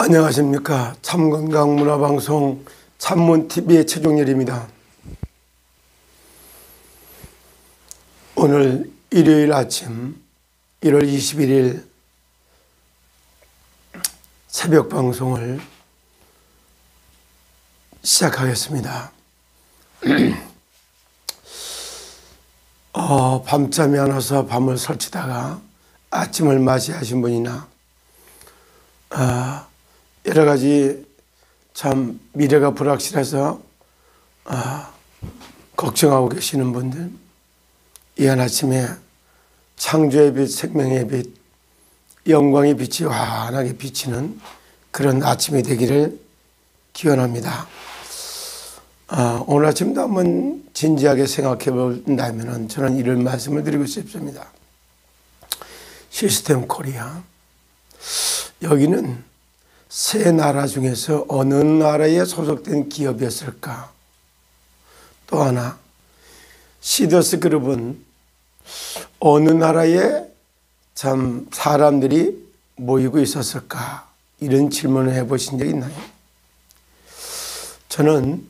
안녕하십니까. 참건강문화방송 참문TV의 최종열입니다. 오늘 일요일 아침 1월 21일 새벽 방송을 시작하겠습니다. 밤잠이 안 와서 밤을 설치다가 아침을 맞이하신 분이나 여러 가지 참 미래가 불확실해서 걱정하고 계시는 분들, 이 한 아침에 창조의 빛, 생명의 빛, 영광의 빛이 환하게 비치는 그런 아침이 되기를 기원합니다. 오늘 아침도 한번 진지하게 생각해 본다면 저는 이런 말씀을 드리고 싶습니다. 시스템 코리아, 여기는 세 나라 중에서 어느 나라에 소속된 기업이었을까? 또 하나, 시더스 그룹은 어느 나라에 참 사람들이 모이고 있었을까? 이런 질문을 해보신 적 있나요? 저는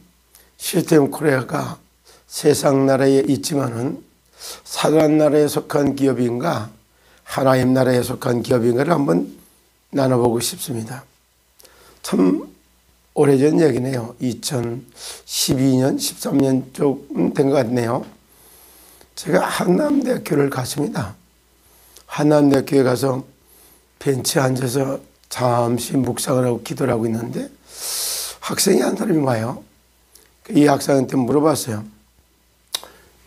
시스템 코리아가 세상 나라에 있지만은 사단 나라에 속한 기업인가 하나님 나라에 속한 기업인가를 한번 나눠보고 싶습니다. 참 오래전 얘기네요. 2012년, 13년 좀 된 것 같네요. 제가 한남대학교를 갔습니다. 한남대학교에 가서 벤치에 앉아서 잠시 묵상을 하고 기도를 하고 있는데 학생이 한 사람이 와요. 이 학생한테 물어봤어요.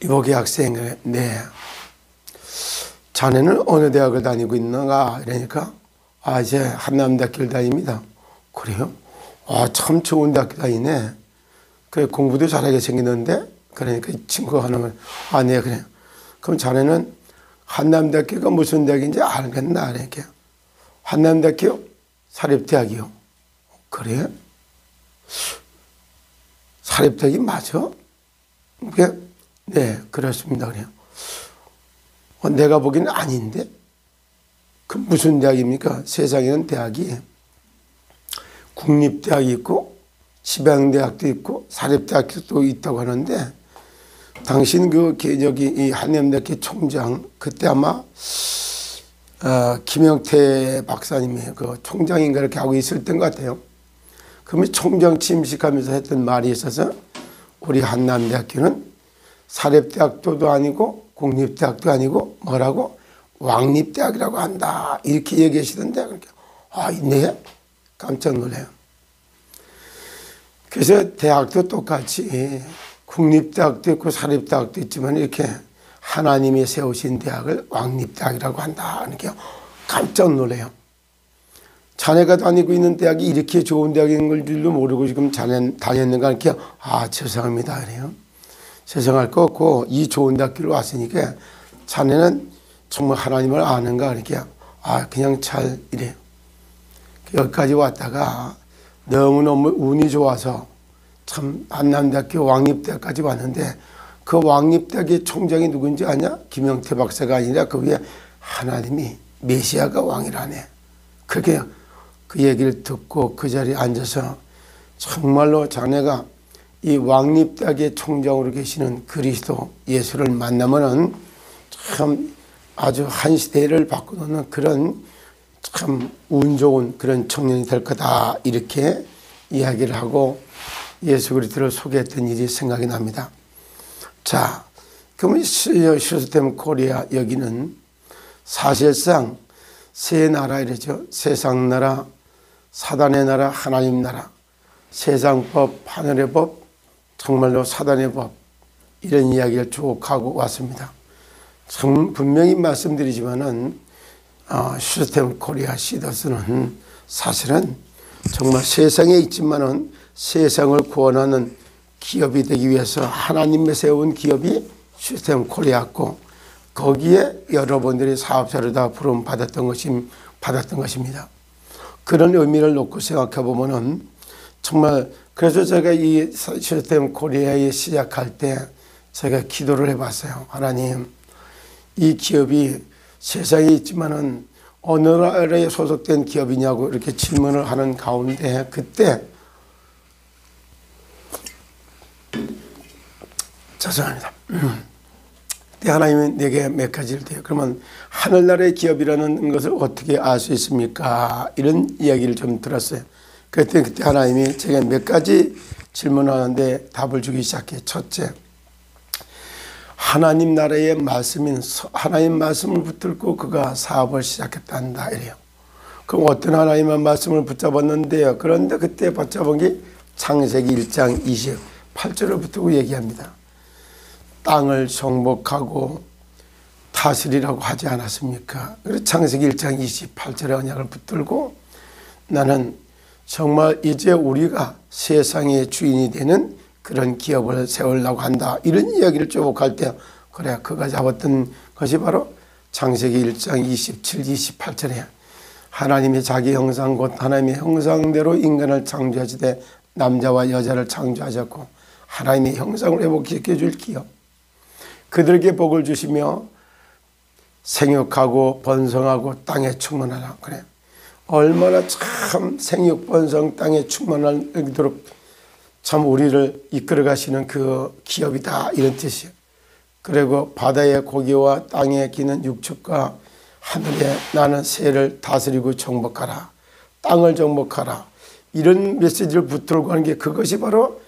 이보게 학생, 네. 자네는 어느 대학을 다니고 있는가? 이러니까 이제 한남대학교를 다닙니다. 그래요? 참 좋은 대학교 다니네. 그래, 공부도 잘하게 생겼는데? 그러니까 이 친구가 하는 말, 네, 그래. 그럼 자네는 한남대학교가 무슨 대학인지 알겠나? 이렇게. 한남대학교? 사립대학이요. 그래? 사립대학이 맞아? 그게, 네, 그렇습니다. 그래요. 내가 보기에는 아닌데? 그 무슨 대학입니까? 세상에는 대학이 국립대학이 있고 지방대학도 있고 사립대학도 있다고 하는데 당신 이 한남대학교 총장 그때 아마 김영태 박사님이 그 총장인가 이렇게 하고 있을 때인 것 같아요. 그러면 총장 취임식하면서 했던 말이 있어서 우리 한남대학교는 사립대학도 아니고 국립대학도 아니고 뭐라고 왕립대학이라고 한다 이렇게 얘기하시던데 그렇게 네? 깜짝 놀래요. 그래서 대학도 똑같이 국립대학도 있고 사립대학도 있지만 이렇게 하나님이 세우신 대학을 왕립대학이라고 한다. 이렇게 깜짝 놀래요. 자네가 다니고 있는 대학이 이렇게 좋은 대학인 걸 줄도 모르고 지금 자네 다녔는가 이렇게 죄송합니다. 그래요. 죄송할 거 없고 이 좋은 대학교를 왔으니까 자네는 정말 하나님을 아는가 이렇게 그냥 잘 이래요. 여기까지 왔다가 너무너무 운이 좋아서 참 한남대학교 왕립대학까지 왔는데 그 왕립대학의 총장이 누군지 아냐? 김영태 박사가 아니라 그 위에 하나님이 메시아가 왕이라네. 그렇게 그 얘기를 듣고 그 자리에 앉아서 정말로 자네가 이 왕립대학의 총장으로 계시는 그리스도 예수를 만나면은 참 아주 한 시대를 바꿔놓는 그런 참 운 좋은 그런 청년이 될 거다 이렇게 이야기를 하고 예수 그리스도를 소개했던 일이 생각이 납니다. 자, 그러면 시스템 코리아 여기는 사실상 세 나라 이러죠. 세상 나라, 사단의 나라, 하나님 나라, 세상법, 하늘의 법, 정말로 사단의 법 이런 이야기를 쭉 하고 왔습니다. 참 분명히 말씀드리지만은 시스템 코리아 시더스는 사실은 정말 세상에 있지만은 세상을 구원하는 기업이 되기 위해서 하나님이 세운 기업이 시스템 코리아였고 거기에 여러분들이 사업자로 다 부름 받았던 것입니다. 그런 의미를 놓고 생각해 보면은 정말 그래서 제가 이 시스템 코리아에 시작할 때 제가 기도를 해봤어요. 하나님, 이 기업이 세상에 있지만은 어느 나라에 소속된 기업이냐고 이렇게 질문을 하는 가운데 그때 죄송합니다. 그때 하나님이 내게 몇 가지를 돼요. 그러면 하늘나라의 기업이라는 것을 어떻게 알 수 있습니까? 이런 이야기를 좀 들었어요. 그때 하나님이 제게 몇 가지 질문하는데 답을 주기 시작해요. 첫째, 하나님 나라의 말씀인 하나님 말씀을 붙들고 그가 사업을 시작했단다 이래요. 그럼 어떤 하나님의 말씀을 붙잡았는데요. 그런데 그때 붙잡은 게 창세기 1장 28절을 붙들고 얘기합니다. 땅을 정복하고 다스리라고 하지 않았습니까? 그래서 창세기 1장 28절의 언약을 붙들고 나는 정말 이제 우리가 세상의 주인이 되는 그런 기업을 세우려고 한다. 이런 이야기를 쭉 할 때 그래 그가 잡았던 것이 바로 창세기 1장 27, 28절에 하나님의 자기 형상 곧 하나님의 형상대로 인간을 창조하시되 남자와 여자를 창조하셨고 하나님의 형상을 회복시켜 줄 기업 그들에게 복을 주시며 생육하고 번성하고 땅에 충만하라. 그래 얼마나 참 생육 번성 땅에 충만하도록 참 우리를 이끌어 가시는 그 기업이다 이런 뜻이에요. 그리고 바다의 고기와 땅에 기는 육축과 하늘에 나는 새를 다스리고 정복하라. 땅을 정복하라. 이런 메시지를 붙들고 하는 게 그것이 바로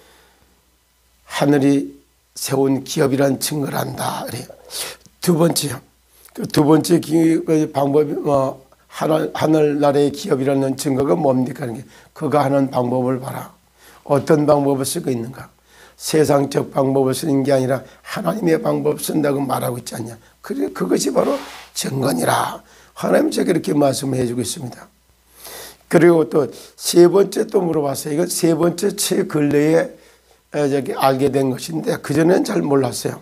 하늘이 세운 기업이라는 증거를 한다. 그래요. 두 번째요. 그 두 번째 방법이 하늘나라의 기업이라는 증거가 뭡니까? 그가 하는 방법을 봐라. 어떤 방법을 쓰고 있는가? 세상적 방법을 쓰는 게 아니라 하나님의 방법을 쓴다고 말하고 있지 않냐? 그것이 바로 증거니라. 하나님 제가 이렇게 말씀해 주고 있습니다. 그리고 또 세 번째 또 물어봤어요. 이건 세 번째 최 근래에 알게 된 것인데 그전에는 잘 몰랐어요.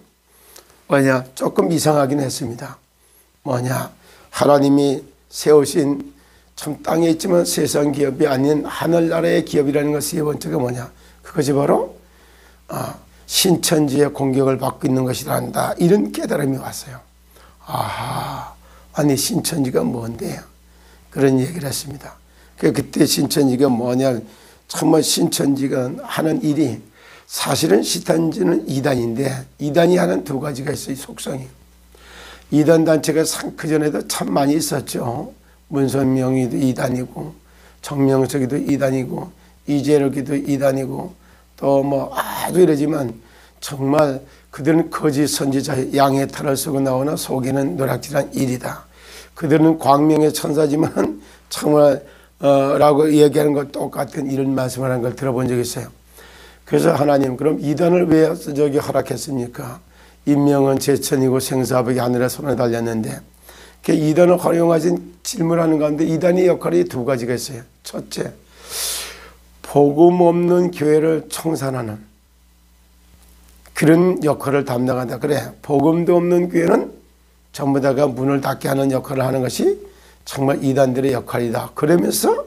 뭐냐? 조금 이상하긴 했습니다. 뭐냐? 하나님이 세우신 참 땅에 있지만 세상 기업이 아닌 하늘나라의 기업이라는 것 세 번째가 뭐냐? 그것이 바로 신천지의 공격을 받고 있는 것이란다. 이런 깨달음이 왔어요. 아하, 아니 신천지가 뭔데요? 그런 얘기를 했습니다. 그때 신천지가 뭐냐? 정말 신천지가 하는 일이 사실은 신천지는 이단인데 이단이 하는 두 가지가 있어요. 속성이. 이단 단체가 그전에도 참 많이 있었죠. 문선명이도 이단이고 정명석이도 이단이고 이재록이도 이단이고 또 뭐 아주 이러지만 정말 그들은 거짓 선지자 양의 탈을 쓰고 나오나 속에는 노략질한 일이다. 그들은 광명의 천사지만 정말 라고 얘기하는 것 똑같은 이런 말씀을 하는 걸 들어본 적이 있어요. 그래서 하나님 그럼 이단을 왜 허락했습니까? 인명은 제천이고 생사벽이 하늘에 손에 달렸는데 그 이단을 활용하신 질문하는 가운데 이단의 역할이 두 가지가 있어요. 첫째, 복음 없는 교회를 청산하는 그런 역할을 담당한다. 그래, 복음도 없는 교회는 전부 다가 문을 닫게 하는 역할을 하는 것이 정말 이단들의 역할이다. 그러면서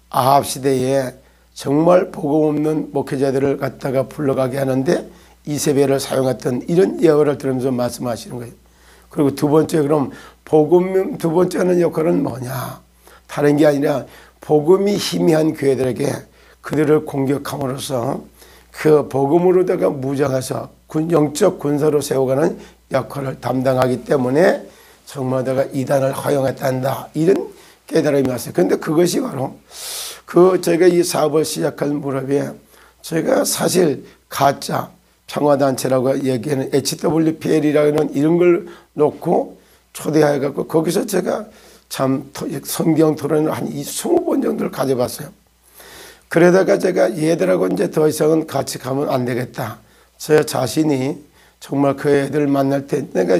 아합 시대에 정말 복음 없는 목회자들을 갖다가 불러가게 하는데 이세벨을 사용했던 이런 예화를 들으면서 말씀하시는 거예요. 그리고 두 번째 그럼 복음 두 번째 하는 역할은 뭐냐? 다른 게 아니라 복음이 희미한 교회들에게 그들을 공격함으로써 그 복음으로다가 무장해서 영적 군사로 세워가는 역할을 담당하기 때문에 정말 내가 이단을 허용했단다. 이런 깨달음이 왔어요. 그런데 그것이 바로 저희가 이 사업을 시작할 무렵에 저희가 사실 가짜 평화단체라고 얘기하는 HWPL이라는 이런 걸 놓고 초대해갖고 거기서 제가 참 성경 토론을 한 20번 정도를 가져봤어요. 그러다가 제가 얘들하고 이제 더 이상은 같이 가면 안 되겠다. 저 자신이 정말 그 애들 만날 때 내가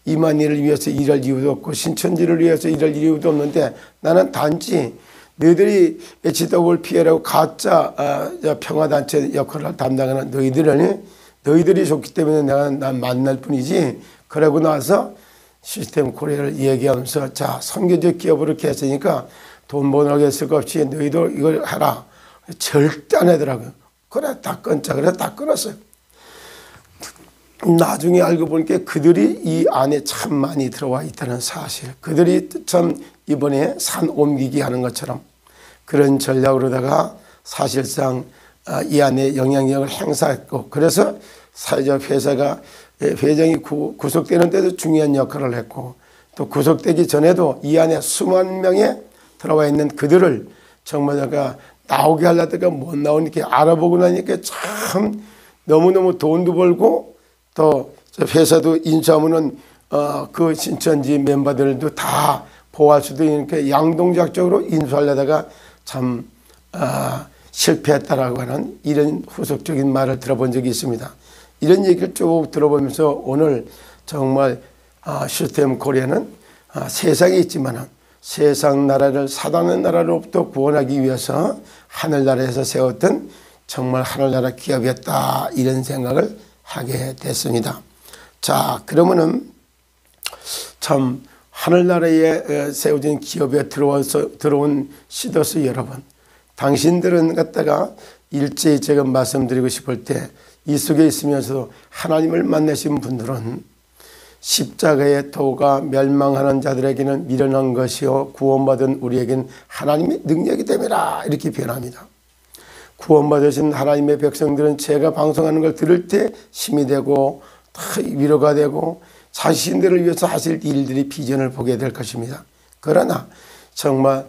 이만희를 위해서 일할 이유도 없고 신천지를 위해서 일할 이유도 없는데 나는 단지 너희들이 HWPL하고 가짜 평화단체 역할을 담당하는 너희들이 좋기 때문에 난 만날 뿐이지. 그러고 나서 시스템 코리아를 얘기하면서 자 선교적 기업으로 이렇게 했으니까 돈 버는 쓸 거 없이 너희도 이걸 하라. 절대 안 하더라고요. 그래 다 끊자. 그래 다 끊었어요. 나중에 알고 보니까 그들이 이 안에 참 많이 들어와 있다는 사실, 그들이 참 이번에 산 옮기기 하는 것처럼 그런 전략으로다가 사실상 이 안에 영향력을 행사했고, 그래서 사회적 회사가 회장이 구속되는 데도 중요한 역할을 했고, 또 구속되기 전에도 이 안에 수만 명에 들어와 있는 그들을 정말 내가 나오게 하려다가 못 나오니까 알아보고 나니까 참 너무너무 돈도 벌고, 또 회사도 인수하면은 그 신천지 멤버들도 다 보호할 수도 있으니까 양동작적으로 인수하려다가 참 실패했다라고 하는 이런 후속적인 말을 들어본 적이 있습니다. 이런 얘기를 쭉 들어보면서 오늘 정말 시스템 코리아는 세상에 있지만 세상 나라를 사단의 나라로부터 구원하기 위해서 하늘나라에서 세웠던 정말 하늘나라 기업이었다, 이런 생각을 하게 됐습니다. 자, 그러면은 참 하늘나라에 세워진 기업에 들어온 시더스 여러분, 당신들은 갖다가 일제히 제가 말씀드리고 싶을 때, 이 속에 있으면서도 하나님을 만나신 분들은 십자가의 도가 멸망하는 자들에게는 미련한 것이요 구원받은 우리에게는 하나님의 능력이 됨이라, 이렇게 표현합니다. 구원받으신 하나님의 백성들은 제가 방송하는 걸 들을 때 힘이 되고 위로가 되고 자신들을 위해서 하실 일들이 비전을 보게 될 것입니다. 그러나 정말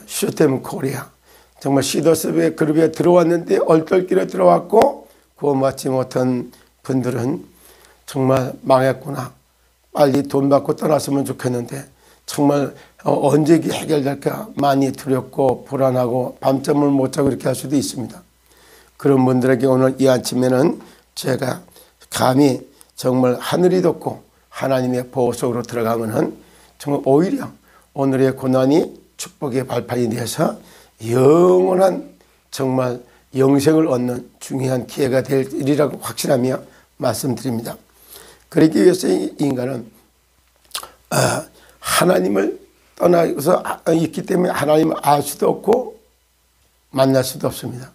시스템 코리아, 정말 시더스 그룹에 들어왔는데 얼떨결에 들어왔고 구원받지 못한 분들은 정말 망했구나, 빨리 돈 받고 떠났으면 좋겠는데 정말 언제 이게 해결될까 많이 두렵고 불안하고 밤잠을 못 자고 이렇게 할 수도 있습니다. 그런 분들에게 오늘 이 아침에는 제가 감히 정말 하늘이 덮고 하나님의 보호 속으로 들어가면은 정말 오히려 오늘의 고난이 축복의 발판이 되어서 영원한 정말 영생을 얻는 중요한 기회가 될 일이라고 확신하며 말씀드립니다. 그러기 위해서 이 인간은 하나님을 떠나서 있기 때문에 하나님을 알 수도 없고 만날 수도 없습니다.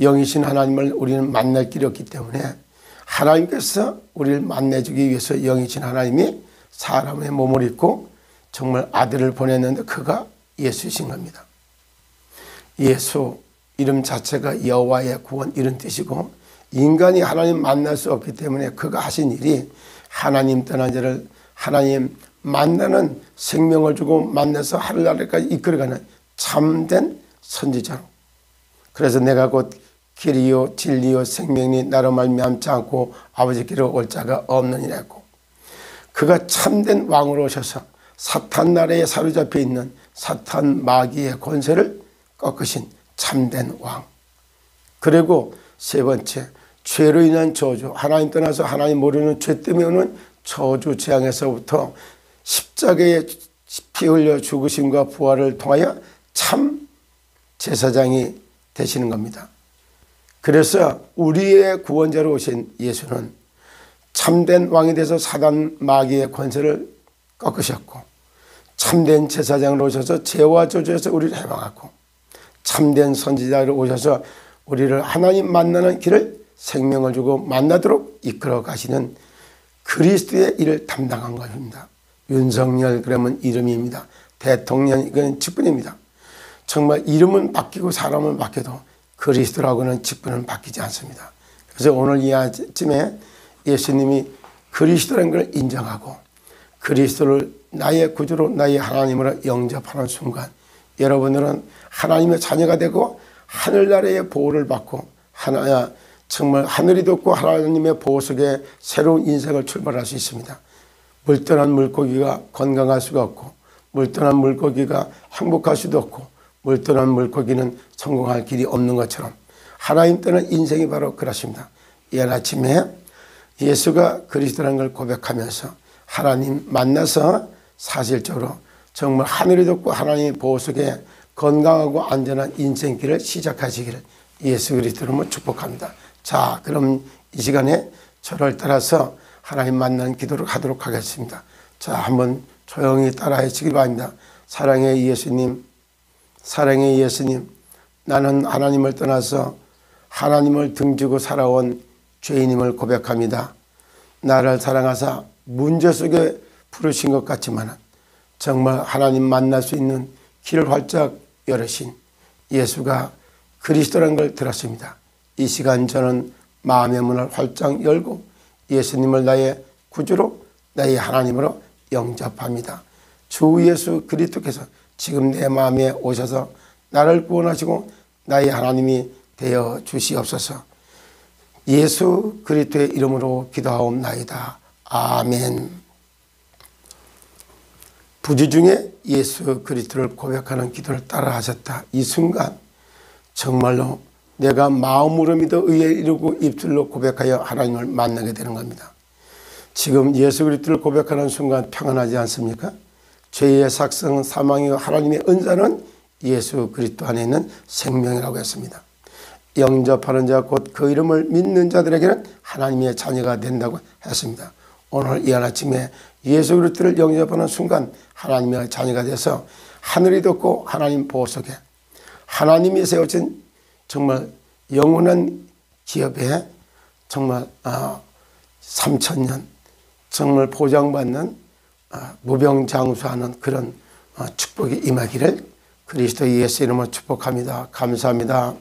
영이신 하나님을 우리는 만날 길이 없기 때문에 하나님께서 우리를 만나주기 위해서 영이신 하나님이 사람의 몸을 입고 정말 아들을 보냈는데 그가 예수이신 겁니다. 예수 이름 자체가 여호와의 구원 이런 뜻이고, 인간이 하나님 만날 수 없기 때문에 그가 하신 일이 하나님 떠난 자를 하나님 만나는 생명을 주고 만나서 하늘나라까지 이끌어가는 참된 선지자로, 그래서 내가 곧 길이요 진리요 생명이 나로 말미암지 않고 아버지께로 올 자가 없느니라 했고, 그가 참된 왕으로 오셔서 사탄 나라에 사로잡혀 있는 사탄 마귀의 권세를 꺾으신 참된 왕. 그리고 세 번째, 죄로 인한 저주, 하나님 떠나서 하나님 모르는 죄 때문에 오는 저주 재앙에서부터 십자가에 피 흘려 죽으심과 부활을 통하여 참 제사장이 되시는 겁니다. 그래서 우리의 구원자로 오신 예수는 참된 왕이 돼서 사단 마귀의 권세를 꺾으셨고, 참된 제사장으로 오셔서 죄와 저주에서 우리를 해방하고, 참된 선지자로 오셔서 우리를 하나님 만나는 길을 생명을 주고 만나도록 이끌어 가시는 그리스도의 일을 담당한 것입니다. 윤석열 그러면 이름입니다. 대통령 이건 직분입니다. 정말 이름은 바뀌고 사람은 바뀌어도 그리스도라고는 직분은 바뀌지 않습니다. 그래서 오늘 이 아침에 예수님이 그리스도라는 걸 인정하고 그리스도를 나의 구주로 나의 하나님으로 영접하는 순간 여러분들은 하나님의 자녀가 되고 하늘나라의 보호를 받고 정말 하늘이 덮고 하나님의 보호 속에 새로운 인생을 출발할 수 있습니다. 물떠난 물고기가 건강할 수가 없고, 물떠난 물고기가 행복할 수도 없고, 물떠난 물고기는 성공할 길이 없는 것처럼 하나님 떠난 인생이 바로 그렇습니다. 이 아침에 예수가 그리스도라는 걸 고백하면서 하나님 만나서 사실적으로 정말 하늘이 덮고 하나님의 보호 속에 건강하고 안전한 인생길을 시작하시기를 예수 그리스도로 축복합니다. 자, 그럼 이 시간에 저를 따라서 하나님 만나는 기도를 하도록 하겠습니다. 자, 한번 조용히 따라해 주시기 바랍니다. 사랑의 예수님, 사랑의 예수님, 나는 하나님을 떠나서 하나님을 등지고 살아온 죄인임을 고백합니다. 나를 사랑하사 문제 속에 부르신 것 같지만 정말 하나님 만날 수 있는 길을 활짝 열으신 예수가 그리스도라는 걸 들었습니다. 이 시간 저는 마음의 문을 활짝 열고 예수님을 나의 구주로 나의 하나님으로 영접합니다. 주 예수 그리스도께서 지금 내 마음에 오셔서 나를 구원하시고 나의 하나님이 되어 주시옵소서. 예수 그리스도의 이름으로 기도하옵나이다. 아멘. 부지 중에 예수 그리스도를 고백하는 기도를 따라 하셨다. 이 순간 정말로 내가 마음으로 믿어 의에 이르고 입술로 고백하여 하나님을 만나게 되는 겁니다. 지금 예수 그리스도를 고백하는 순간 평안하지 않습니까? 죄의 삭성은 사망이요 하나님의 은사는 예수 그리스도 안에 있는 생명이라고 했습니다. 영접하는 자 곧 그 이름을 믿는 자들에게는 하나님의 자녀가 된다고 했습니다. 오늘 이 아침에 예수 그리스도를 영접하는 순간 하나님의 자녀가 돼서 하늘이 덮고 하나님 보호 속에 하나님이 세우신 정말 영원한 기업에 정말 3000년 정말 보장받는 무병장수하는 그런 축복이 임하기를 그리스도 예수 이름으로 축복합니다. 감사합니다.